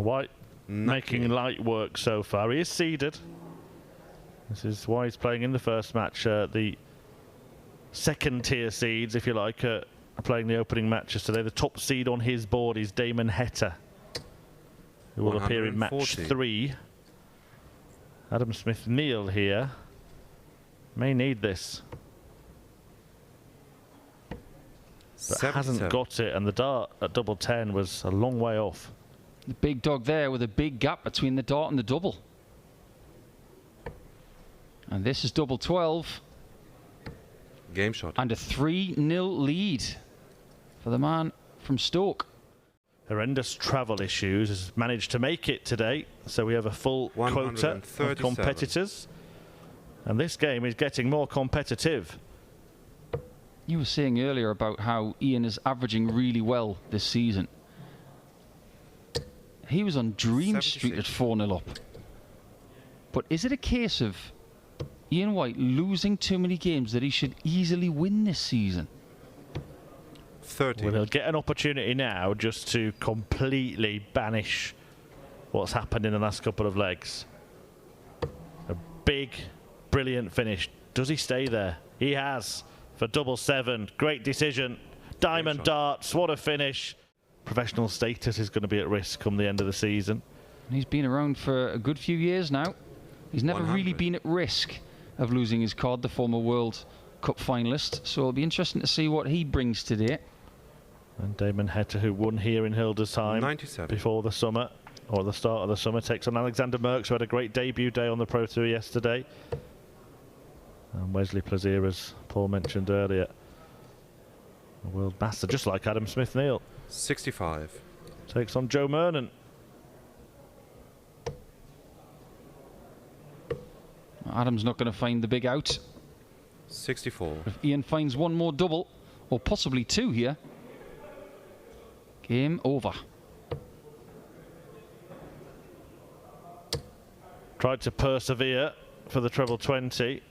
White making light work so far. He is seeded. This is why he's playing in the first match. The second tier seeds, if you like, are playing the opening matches today. The top seed on his board is Damon Heta, who will appear in match 3. Adam Smith-Neal here may need this, but hasn't got it, and the dart at double 10 was a long way off. The big dog there with a big gap between the dart and the double. And this is double 12. Game shot. And a 3-0 lead for the man from Stoke. Horrendous travel issues, has managed to make it today, so we have a full quota of competitors, and this game is getting more competitive. You were saying earlier about how Ian is averaging really well this season. He was on Dream Street at 4-0 up. But is it a case of Ian White losing too many games that he should easily win this season? 30. Well, he'll get an opportunity now just to completely banish what's happened in the last couple of legs. A big, brilliant finish. Does he stay there? He has for double 7. Great decision. Diamond darts. What a finish. Professional status is going to be at risk come the end of the season. He's been around for a good few years now. He's never really been at risk of losing his card, the former World Cup finalist. So it'll be interesting to see what he brings today. And Damon Heta, who won here in Hildesheim 97. before the summer, or the start of the summer, takes on Alexander Merckx, who had a great debut day on the Pro Tour yesterday. And Wesley Plazier, as Paul mentioned earlier, a world master, just like Adam Smith-Neal. 65. Takes on Joe Mernon. Adam's not going to find the big out. 64. If Ian finds one more double, or possibly 2 here, game over. Tried to persevere for the treble 20.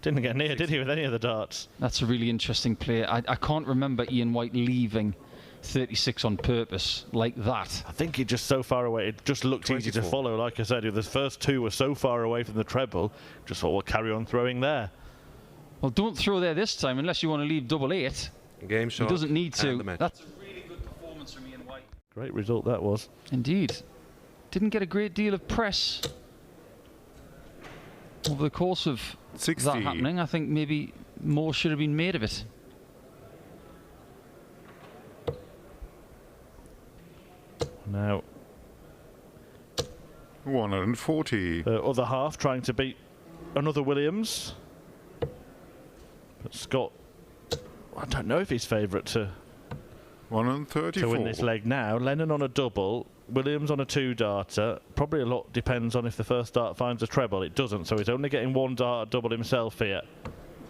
Didn't get near, did he, with any of the darts? That's a really interesting play. I can't remember Ian White leaving 36 on purpose like that. I think he just so far away, it just looked 24. easy to follow. Like I said, the first 2 were so far away from the treble, just thought we'll carry on throwing there. Well, don't throw there this time unless you want to leave double 8. Game shot. He doesn't need to. That's a really good performance from Ian White. Great result that was. Indeed. Didn't get a great deal of press over the course of 60. that happening. I think maybe more should have been made of it. Now, 140. the other half trying to beat another Williams. But Scott, I don't know if he's favourite to 134. win this leg now. Lennon on a double, Williams on a 2-darter. Probably a lot depends on if the first dart finds a treble. It doesn't, so he's only getting 1 dart double himself here.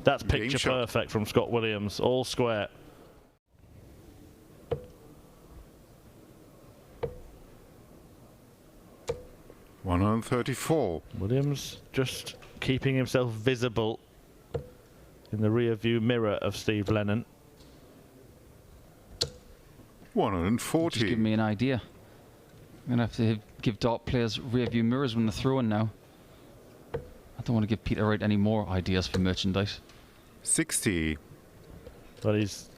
That's picture perfect from Scott Williams, all square. $134. Williams just keeping himself visible in the rear view mirror of Steve Lennon. 140. Just give me an idea. I'm going to have to give dart players rear view mirrors when they're throwing now. I don't want to give Peter Wright any more ideas for merchandise. 60. But he's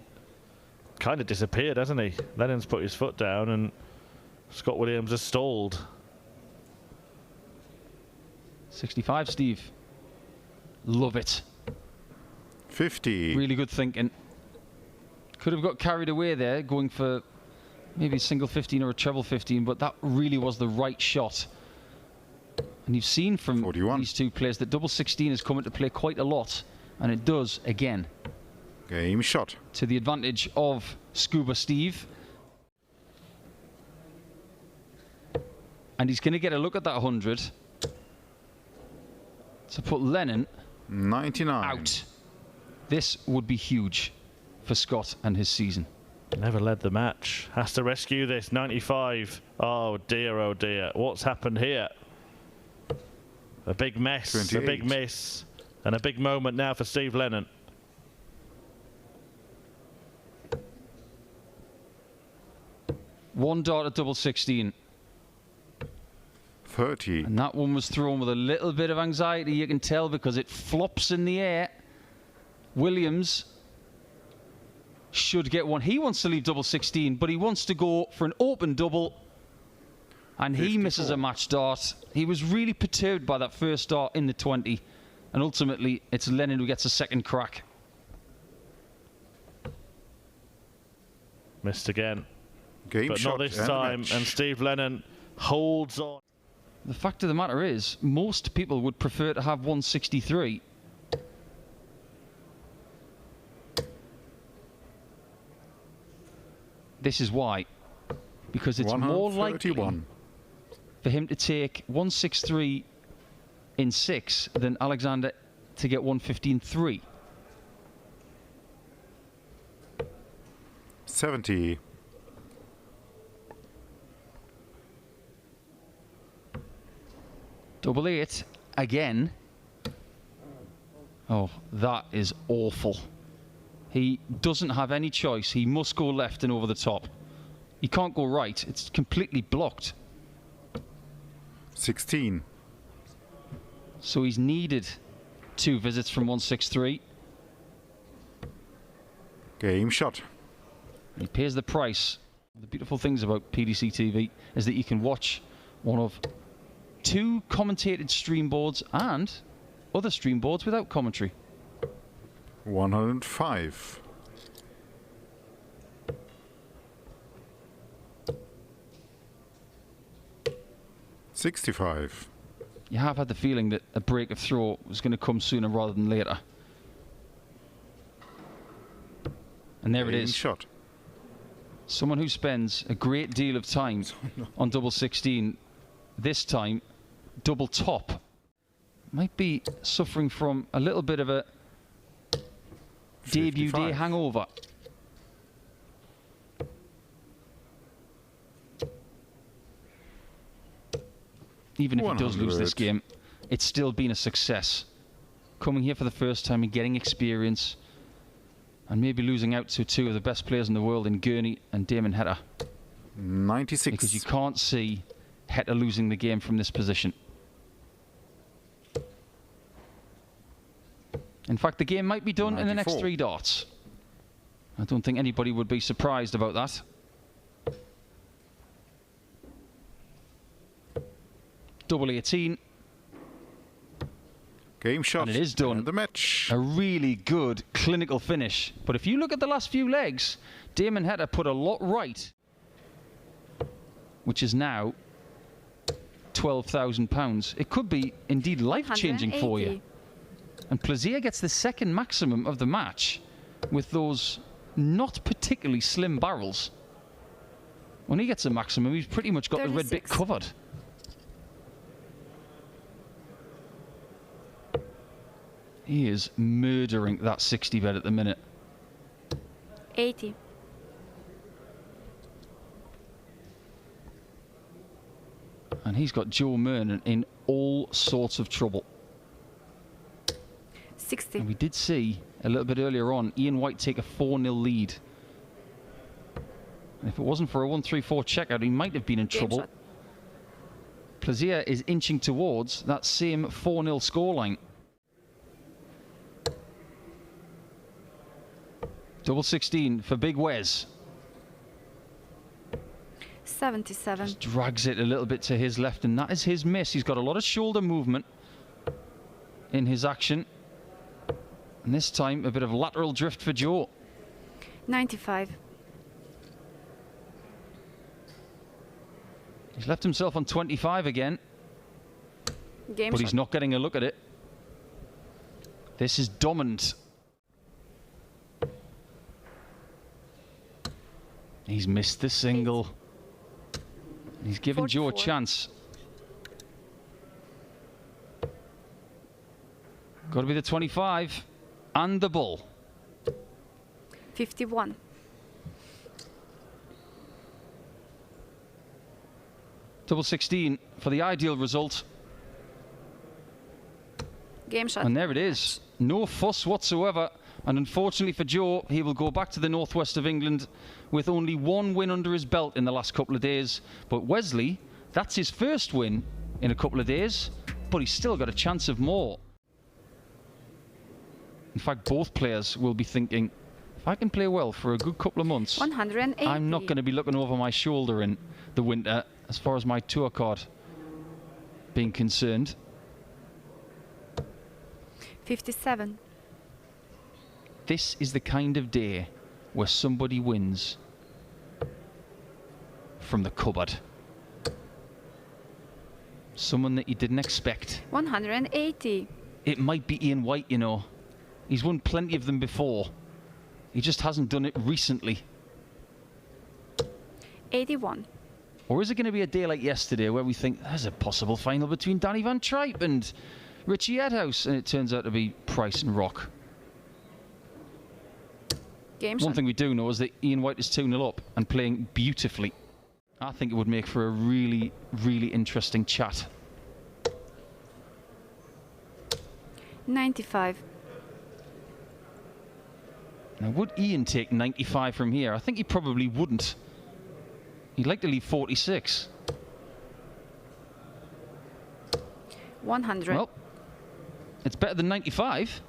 kind of disappeared, hasn't he? Lennon's put his foot down and Scott Williams has stalled. 65, Steve. Love it. 50. Really good thinking. Could have got carried away there, going for maybe a single 15 or a treble 15, but that really was the right shot. And you've seen from 41. These two players that double 16 has come into play quite a lot, and it does again. Game shot. To the advantage of Scuba Steve. And he's going to get a look at that 100 to put Lennon 99. out. This would be huge for Scott and his season. Never led the match. Has to rescue this. 95. Oh dear, oh dear. What's happened here? A big mess, 28. a big miss, and a big moment now for Steve Lennon. One dart at double 16. 30. And that one was thrown with a little bit of anxiety, you can tell, because it flops in the air. Williams should get one. He wants to leave double 16, but he wants to go for an open double. And he 54. misses a match start. He was really perturbed by that first start in the 20. And ultimately, it's Lennon who gets a second crack. Missed again, Game but shot. not this and time. match. And Steve Lennon holds on. The fact of the matter is, most people would prefer to have 163. This is why. Because it's more likely 131. for him to take 163 in 6 than Alexander to get 115.3. 70. Double 8 again. Oh, that is awful. He doesn't have any choice. He must go left and over the top. He can't go right. It's completely blocked. 16. So he's needed 2 visits from 163. Game shot. He pays the price. The beautiful things about PDC TV is that you can watch one of 2 commentated stream boards and other stream boards without commentary. 105. $65. You have had the feeling that a break of throw was going to come sooner rather than later. And there it Game is. shot. Someone who spends a great deal of time on double 16, this time double top, might be suffering from a little bit of a debut day 55. hangover. Even if he does lose this 100. game, it's still been a success. Coming here for the first time and getting experience, and maybe losing out to 2 of the best players in the world in Gurney and Damon Heta. 96. Because you can't see Heta losing the game from this position. In fact, the game might be done in the next 94. 3 darts. I don't think anybody would be surprised about that. Double 18. Game shot. And it is done. And the match. A really good clinical finish. But if you look at the last few legs, Damon Heta put a lot right, which is now £12,000. It could be indeed life-changing for you. And Plazier gets the second maximum of the match with those not particularly slim barrels. When he gets a maximum, he's pretty much got 36. the red bit covered. He is murdering that 60 bet at the minute. 80. And he's got Joe Mernon in all sorts of trouble. 60. And we did see a little bit earlier on Ian White take a 4-0 lead. And if it wasn't for a 1-3-4 checkout, he might have been in Game trouble. shot. Plazier is inching towards that same 4-0 scoreline. Double 16 for Big Wes. 77. Just drags it a little bit to his left, and that is his miss. He's got a lot of shoulder movement in his action. And this time, a bit of lateral drift for Joe. 95. He's left himself on 25 again, Game but shot. he's not getting a look at it. This is dominant. He's missed the single. He's given Joe a 44. chance. Got to be the 25 and the ball. 51. Double 16 for the ideal result. Game shot. And there it is. No fuss whatsoever. And unfortunately for Joe, he will go back to the northwest of England with only 1 win under his belt in the last couple of days. But Wesley, that's his first win in a couple of days, but he's still got a chance of more. In fact, both players will be thinking, if I can play well for a good couple of months, 180. I'm not going to be looking over my shoulder in the winter as far as my tour card being concerned. 57. This is the kind of day where somebody wins from the cupboard. Someone that you didn't expect. 180. It might be Ian White, you know. He's won plenty of them before. He just hasn't done it recently. 81. Or is it going to be a day like yesterday where we think there's a possible final between Danny Van Tripe and Richie Edhouse, and it turns out to be Price and Rock? Game One shot. thing we do know is that Ian White is 2-0 up and playing beautifully. I think it would make for a really, really interesting chat. 95. Now, would Ian take 95 from here? I think he probably wouldn't. He'd like to leave 46. 100. Well, it's better than 95.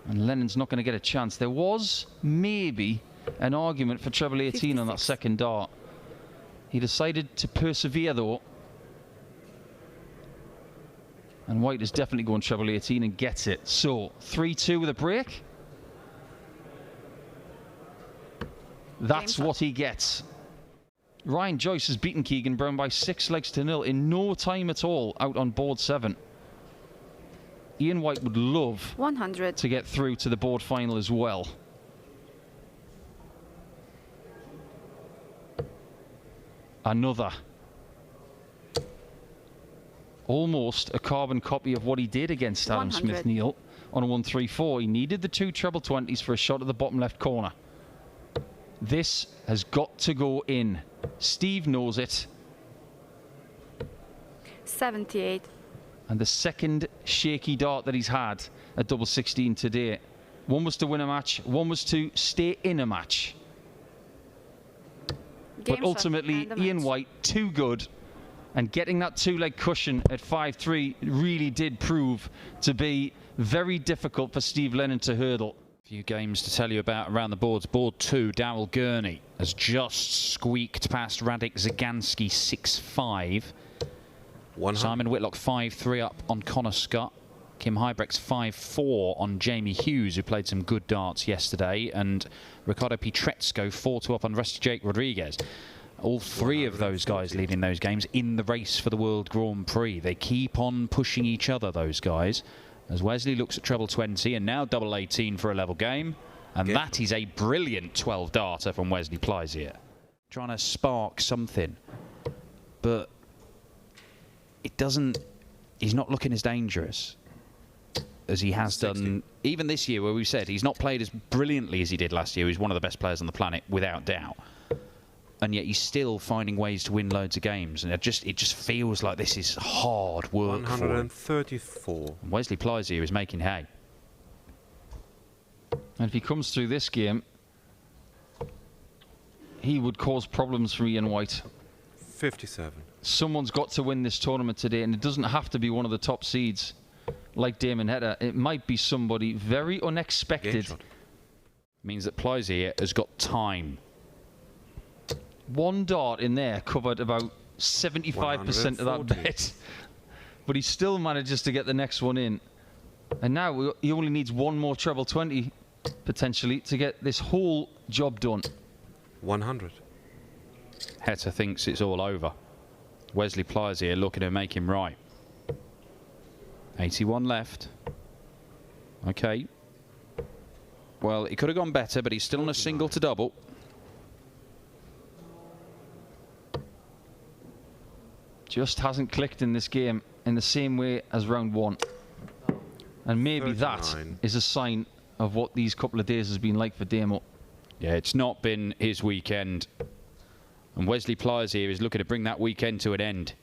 And Lennon's not going to get a chance. There was maybe an argument for treble 18 on that 56. second dart. He decided to persevere, though. And White is definitely going treble 18 and gets it. So, 3-2 with a break. That's what he gets. Ryan Joyce has beaten Keegan Brown by 6 legs to 0 in no time at all out on board 7. Ian White would love 100. to get through to the board final as well. Another. Almost a carbon copy of what he did against Adam 100. Smith-Neal on a 1-3-4. He needed the 2 treble 20s for a shot at the bottom left corner. This has got to go in. Steve knows it. 78. And the second shaky dart that he's had at double 16 today. One was to win a match, one was to stay in a match. Game But shot ultimately, and the Ian match. White, too good. And getting that 2-leg cushion at 5-3 really did prove to be very difficult for Steve Lennon to hurdle. A few games to tell you about around the boards. Board 2, Darryl Gurney has just squeaked past Radek Zagansky 6-5. 100. Simon Whitlock 5-3 up on Connor Scott. Kim Hybrecht's 5-4 on Jamie Hughes, who played some good darts yesterday. And Ricardo Pietrezco 4-2 up on Rusty Jake Rodriguez. All three of those guys leading those games in the race for the World Grand Prix. They keep on pushing each other, those guys. As Wesley looks at treble 20 and now double 18 for a level game. And that is a brilliant 12 darter from Wesley Plazier. Trying to spark something. But it doesn't... He's not looking as dangerous as he has 60. done even this year, where we've said he's not played as brilliantly as he did last year. He's one of the best players on the planet, without doubt. And yet he's still finding ways to win loads of games. And it just feels like this is hard work for him. 134. And Wesley Plazier is making hay. And if he comes through this game, he would cause problems for Ian White. 57. Someone's got to win this tournament today, and it doesn't have to be one of the top seeds like Damon Heta. It might be somebody very Game unexpected. shot. Means that Plazier has got time. One dart in there covered about 75% of that 140. bet. But he still manages to get the next one in. And now he only needs one more treble 20, potentially, to get this whole job done. 100. Heta thinks it's all over. Wesley Plazier looking to make him right. 81 left. Okay. Well, it could have gone better, but he's still on a single to double. Just hasn't clicked in this game in the same way as round 1. And maybe that 39. is a sign of what these couple of days has been like for Damo. Yeah, it's not been his weekend. And Wesley Plazier is looking to bring that weekend to an end.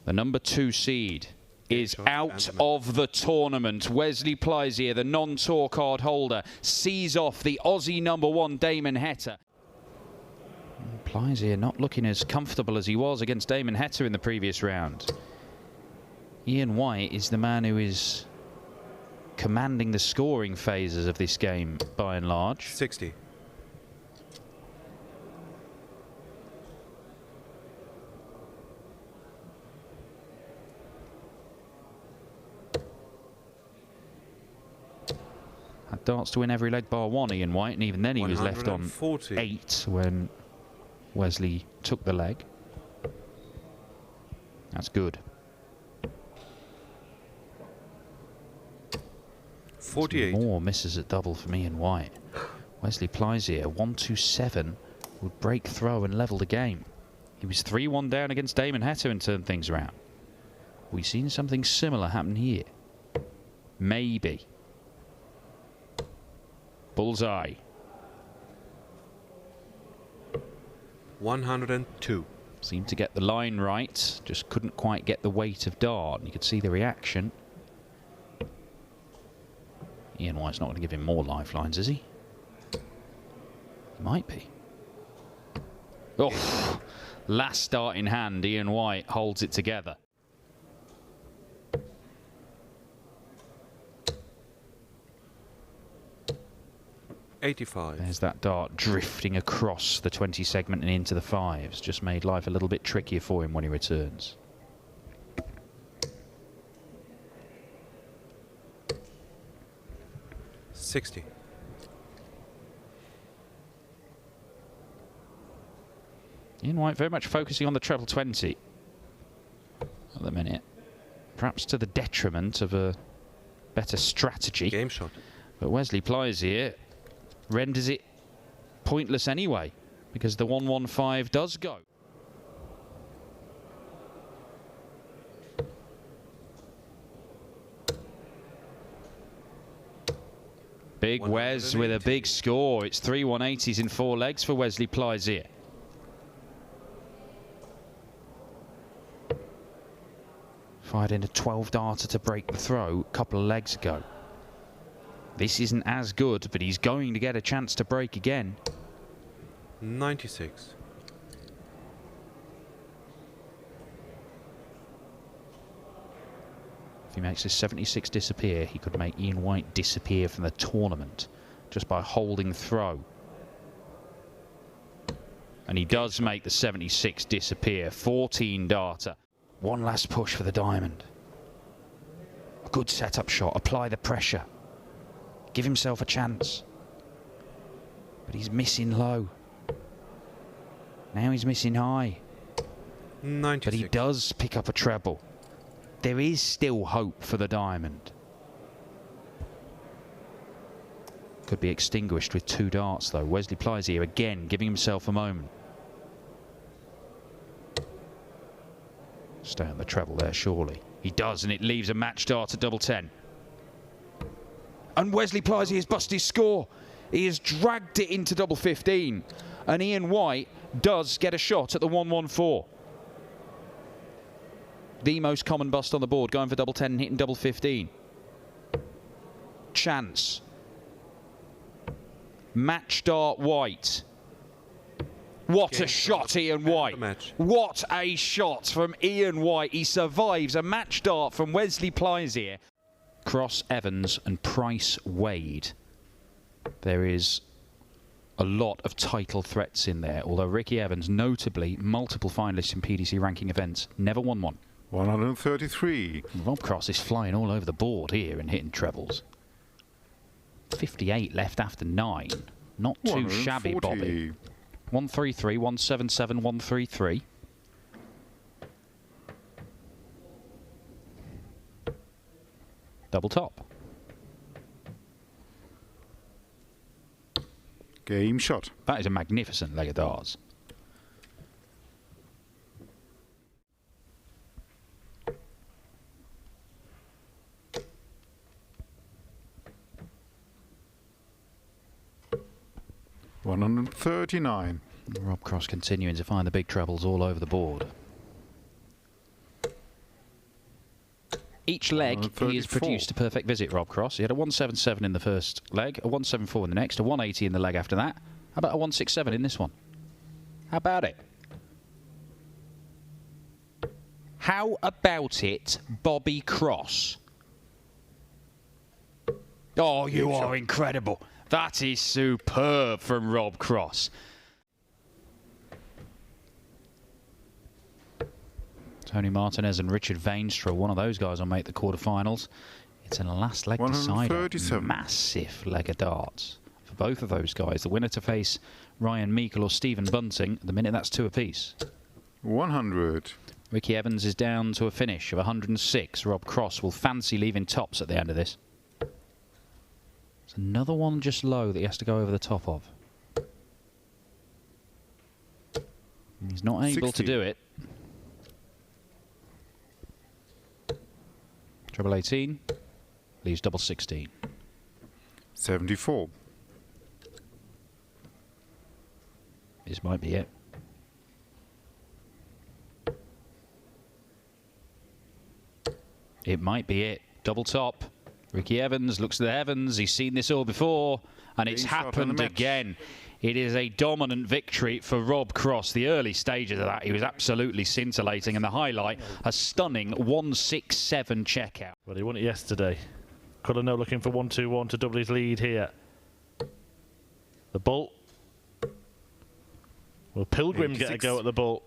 The number 2 seed is out of the tournament. Wesley Plazier, the non-tour card holder, sees off the Aussie number 1 Damon Heta. Plazier not looking as comfortable as he was against Damon Heta in the previous round. Ian White is the man who is commanding the scoring phases of this game by and large. 60. Had darts to win every leg bar one, Ian White, and even then he was left on 140. 8 when Wesley took the leg. That's good. 48. More misses at double from Ian White. Wesley Plazier, 1-2-7, would break throw and level the game. He was 3-1 down against Damon Heta and turned things around. We've seen something similar happen here. Maybe. Bullseye. 102. Seemed to get the line right, just couldn't quite get the weight of dart. And you could see the reaction. Ian White's not going to give him more lifelines, is he? He might be. Oh, last dart in hand, Ian White holds it together. 85. There's that dart drifting across the 20 segment and into the fives. Just made life a little bit trickier for him when he returns. $60. Ian White very much focusing on the treble 20 at the minute. Perhaps to the detriment of a better strategy. Game shot. But Wesley Plazier renders it pointless anyway, because the 115 does go. Big Wes with a big score. It's 3 180s in 4 legs for Wesley Plazier. Fired in a 12-darter to break the throw a couple of legs ago. This isn't as good, but he's going to get a chance to break again. 96. If he makes his 76 disappear, he could make Ian White disappear from the tournament just by holding throw. And he does make the 76 disappear. 14-darter. One last push for the diamond. A good setup shot. Apply the pressure. Give himself a chance. But he's missing low. Now he's missing high. 96. But he does pick up a treble. There is still hope for the diamond. Could be extinguished with 2 darts though. Wesley Plazier again giving himself a moment. Stay on the treble there, surely. He does, and it leaves a match dart at double 10. And Wesley Plazier has busted his score. He has dragged it into double 15. And Ian White does get a shot at the 114. The most common bust on the board, going for double 10 and hitting double 15. Chance. Match dart White. What a shot, Ian White. What a shot from Ian White. He survives a match dart from Wesley Plazier. Cross Evans and Price Wade. There is a lot of title threats in there, although Ricky Evans, notably multiple finalists in PDC ranking events, never won one. 133. Rob Cross is flying all over the board here and hitting trebles. 58 left after 9. Not too shabby, Bobby. 133, 177, 133. Double top. Game shot. That is a magnificent leg of darts. $139. Rob Cross continuing to find the big trebles all over the board. Each leg he has produced a perfect visit, Rob Cross. He had a 177 in the first leg, a 174 in the next, a 180 in the leg after that. How about a 167 in this one? How about it? How about it, Bobby Cross? Oh, you are incredible. That is superb from Rob Cross. Tony Martinez and Richard Vainstra, one of those guys will make the quarterfinals. It's a last leg decider. Massive leg of darts for both of those guys. The winner to face Ryan Meikle or Stephen Bunting. At the minute, that's 2 apiece. 100. Ricky Evans is down to a finish of 106. Rob Cross will fancy leaving tops at the end of this. There's another one just low that he has to go over the top of. He's not able 60. to do it. Treble 18 leaves double 16. 74. This might be it. It might be it. Double top. Ricky Evans looks to the heavens. He's seen this all before, and it's happened again. It is a dominant victory for Rob Cross. The early stages of that, he was absolutely scintillating, and the highlight, a stunning 167 checkout. Well, he won it yesterday. Cullen now looking for 1-2-1 to double his lead here. The bull. Will Pilgrim get a go at the bull?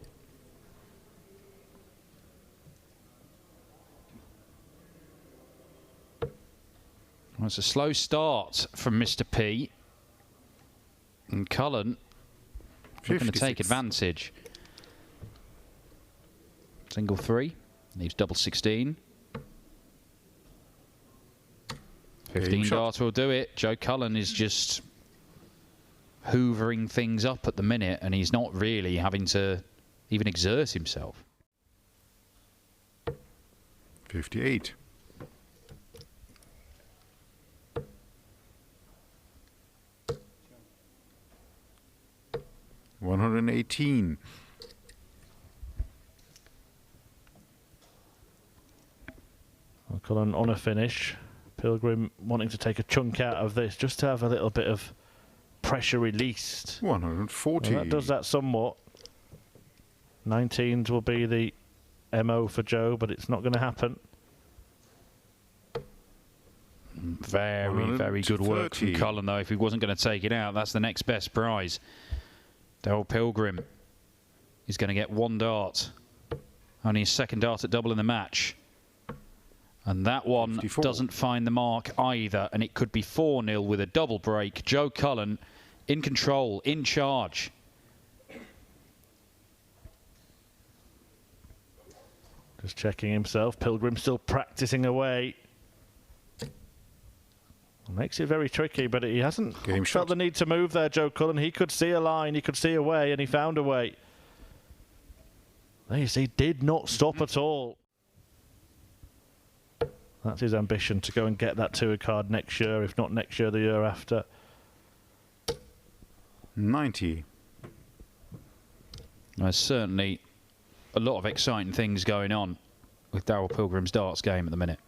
Well, it's a slow start from Mr. P. And Cullen looking to take advantage. Single 3. Leaves double 16. 15 darts will do it. Joe Cullen is just hoovering things up at the minute, and he's not really having to even exert himself. 58. $118. Well, Cullen on a finish. Pilgrim wanting to take a chunk out of this just to have a little bit of pressure released. 140. Well, that does that somewhat. 19s will be the MO for Joe, but it's not going to happen. Very, very good work from Cullen, though. If he wasn't going to take it out, that's the next best prize. Daryl Pilgrim is going to get 1 dart. Only his 2nd dart at double in the match. And that one 54. doesn't find the mark either. And it could be 4-0 with a double break. Joe Cullen in control, in charge. Just checking himself. Pilgrim still practicing away. Makes it very tricky, but he hasn't felt the need to move there, Joe Cullen. He could see a line, he could see a way, and he found a way. There you see, did not stop at all. That's his ambition, to go and get that tour card next year, if not next year, the year after. 90. There's certainly a lot of exciting things going on with Daryl Pilgrim's darts game at the minute.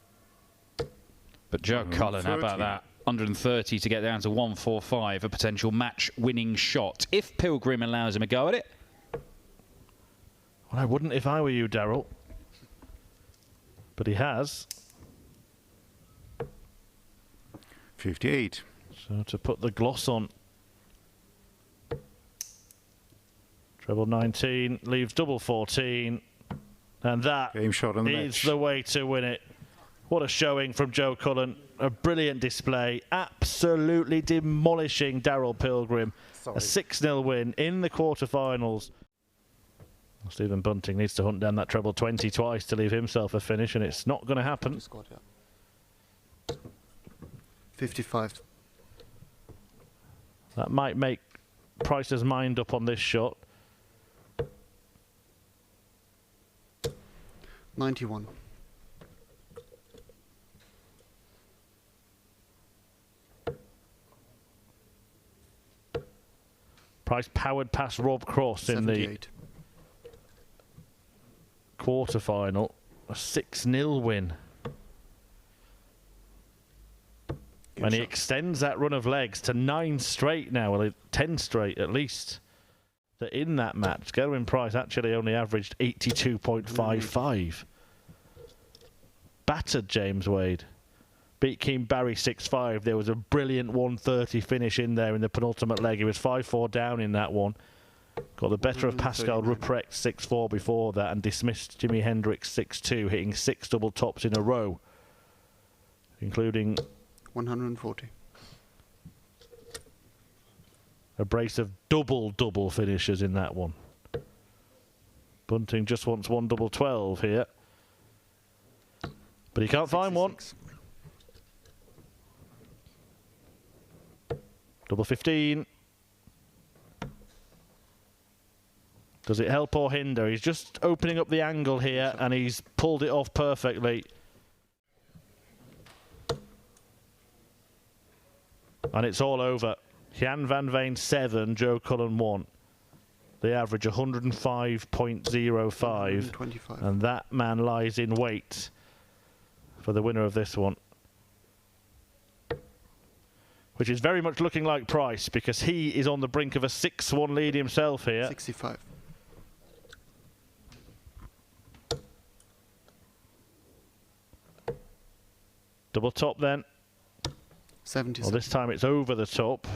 But Joe Cullen, how about that? 130 to get down to 145, a potential match-winning shot, if Pilgrim allows him a go at it. Well, I wouldn't if I were you, Daryl. But he has. 58. So to put the gloss on. Treble 19, leaves double 14. And that is the way to win it. What a showing from Joe Cullen. A brilliant display. Absolutely demolishing Daryl Pilgrim. A 6-0 win in the quarterfinals. Well, Stephen Bunting needs to hunt down that treble 20 twice to leave himself a finish, and it's not going to happen. 55. That might make Price's mind up on this shot. 91. Price powered past Rob Cross in the quarterfinal. A 6-0 win. And he extends that run of legs to 9 straight now, well, 10 straight at least. that in that match, Gerwyn Price actually only averaged 82.55. Battered James Wade. Beat Keane Barry 6-5. There was a brilliant 130 finish in there in the penultimate leg. He was 5-4 down in that one. Got the better of Pascal Ruprecht 6-4 before that and dismissed Jimi Hendrix 6-2, hitting 6 double tops in a row, including 140. a brace of double finishes in that one. Bunting just wants one double 12 here, but he can't find one. Double 15. Does it help or hinder? He's just opening up the angle here and he's pulled it off perfectly. And it's all over. Jan van Veen 7, Joe Cullen 1. They average 105.05. And that man lies in wait for the winner of this one. Which is very much looking like Price, because he is on the brink of a 6-1 lead himself here. 65. Double top then. 70. Well, this time it's over the top.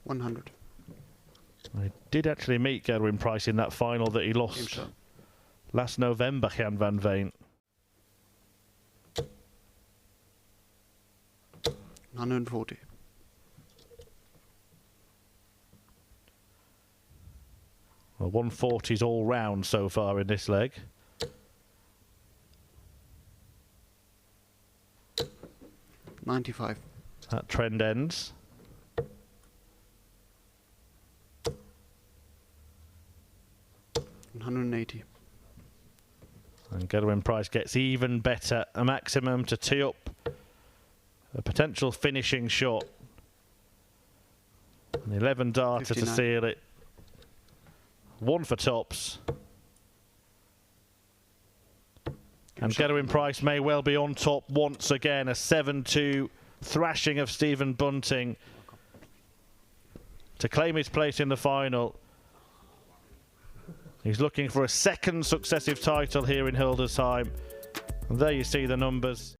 $100. I did actually meet Gerwyn Price in that final that he lost last November, Jan van Veen. 140. Well, 140s all round so far in this leg. $95. That trend ends. $180. And Gerwyn Price gets even better, a maximum to tee up a potential finishing shot. An 11 darter 59. to seal it. One for tops. And Gerwyn Price may well be on top once again. A 7-2 thrashing of Stephen Bunting to claim his place in the final. He's looking for a second successive title here in Hildesheim. And there you see the numbers.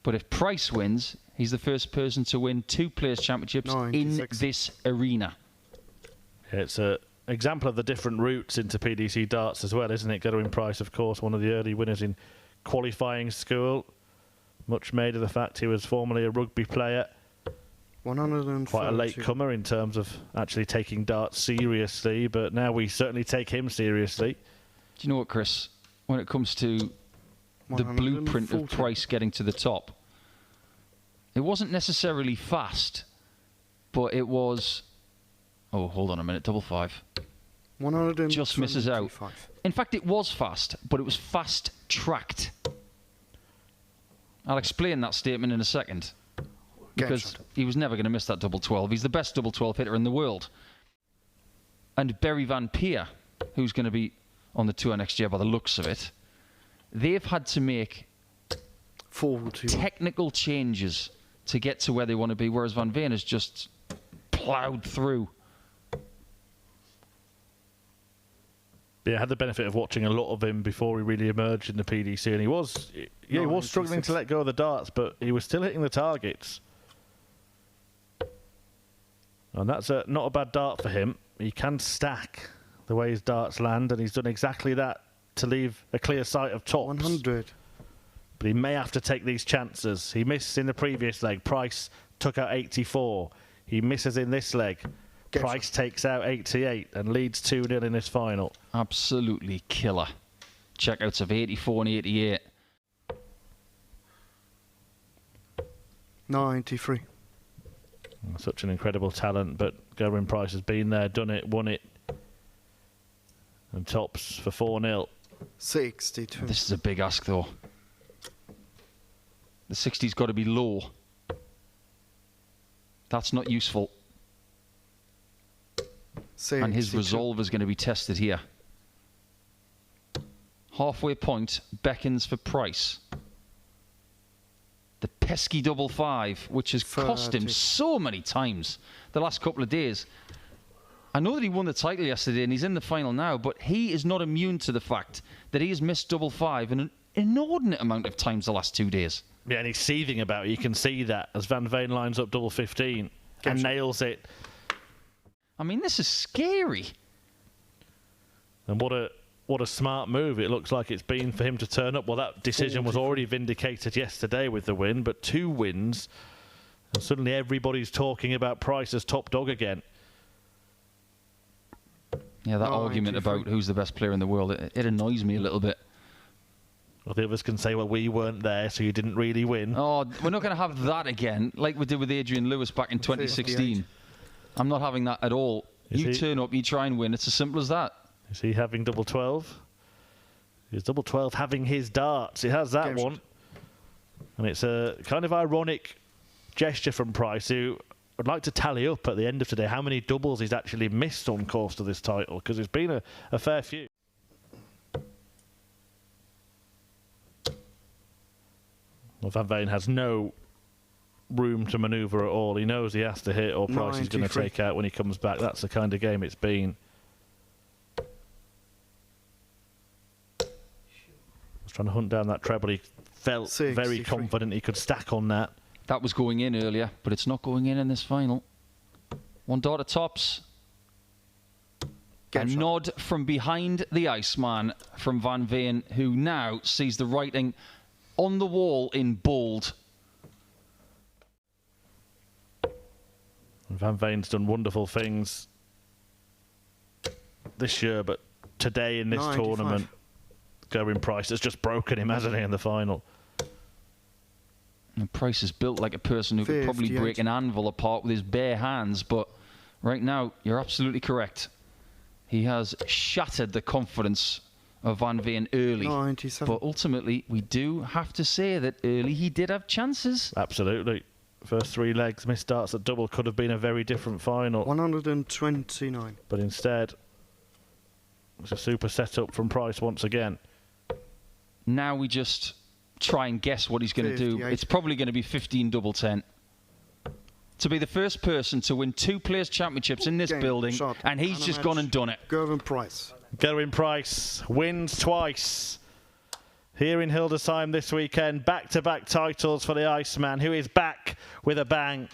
But if Price wins, he's the first person to win 2 Players' Championships 96. in this arena. It's an example of the different routes into PDC darts as well, isn't it? Gerwyn Price, of course, one of the early winners in qualifying school. Much made of the fact he was formerly a rugby player. 130. Quite a late comer in terms of actually taking darts seriously, but now we certainly take him seriously. Do you know what, Chris? When it comes to the blueprint of Price getting to the top, it wasn't necessarily fast, but it was... Oh, hold on a minute, double 5. 125. Just misses out. In fact, it was fast, but it was fast-tracked. I'll explain that statement in a second. Because he was never going to miss that double 12. He's the best double 12 hitter in the world. And Berry Van Peer, who's going to be on the tour next year by the looks of it, they've had to make technical changes to get to where they want to be, whereas Van Veen has just ploughed through. Yeah, I had the benefit of watching a lot of him before he really emerged in the PDC, and he was struggling to let go of the darts, but he was still hitting the targets. And that's not a bad dart for him. He can stack the way his darts land, and he's done exactly that to leave a clear sight of tops. 100. But he may have to take these chances. He missed in the previous leg. Price took out 84. He misses in this leg. Price takes out 88 and leads 2-0 in this final. Absolutely killer. Checkouts of 84 and 88. 93. Such an incredible talent, but Gerwyn Price has been there, done it, won it. And tops for 4-0. 62. This is a big ask, though. The 60's got to be low. That's not useful. 62. And his resolve is going to be tested here. Halfway point beckons for Price. The pesky double 5, which has cost him 30. so many times the last couple of days. I know that he won the title yesterday and he's in the final now, but he is not immune to the fact that he has missed double 5 an inordinate amount of times the last 2 days. Yeah, and he's seething about it. You can see that as Van Veen lines up double 15 and nails it. I mean, this is scary. And what a smart move it looks like it's been for him to turn up. Well, that decision was already vindicated yesterday with the win, but 2 wins, and suddenly everybody's talking about Price as top dog again. Yeah, that argument about who's the best player in the world, it annoys me a little bit. Well, the others can say, well, we weren't there, so you didn't really win. Oh, we're not going to have that again, like we did with Adrian Lewis back in 2016. I'm not having that at all. You turn up, you try and win. It's as simple as that. Is he having double 12? Is double 12 having his darts? He has that one. And it's a kind of ironic gesture from Price, who would like to tally up at the end of today how many doubles he's actually missed on course to this title, because it's been a fair few. Well, Van Veen has no room to manoeuvre at all. He knows he has to hit or Price is going to take out when he comes back. That's the kind of game it's been. Was trying to hunt down that treble. He felt very confident he could stack on that. That was going in earlier, but it's not going in this final. 1 dart at tops. A nod from behind the Iceman from Van Veen, who now sees the writing on the wall in bold. Van Veen's done wonderful things this year, but today in this tournament, Gerwyn Price has just broken him, hasn't he, in the final? And Price is built like a person who could probably break an anvil apart with his bare hands, but right now, you're absolutely correct. He has shattered the confidence of Van Veen early. 97. But ultimately, we do have to say that early he did have chances. Absolutely. First 3 legs, missed darts at double, could have been a very different final. 129. But instead, it's a super setup from Price once again. Now we just try and guess what he's going to do. It's probably going to be 15 double 10. To be the first person to win 2 Players' Championships in this building, and he's just gone and done it. Gerwyn Price. Gerwyn Price wins twice here in Hildesheim this weekend. Back-to-back titles for the Iceman, who is back with a bang.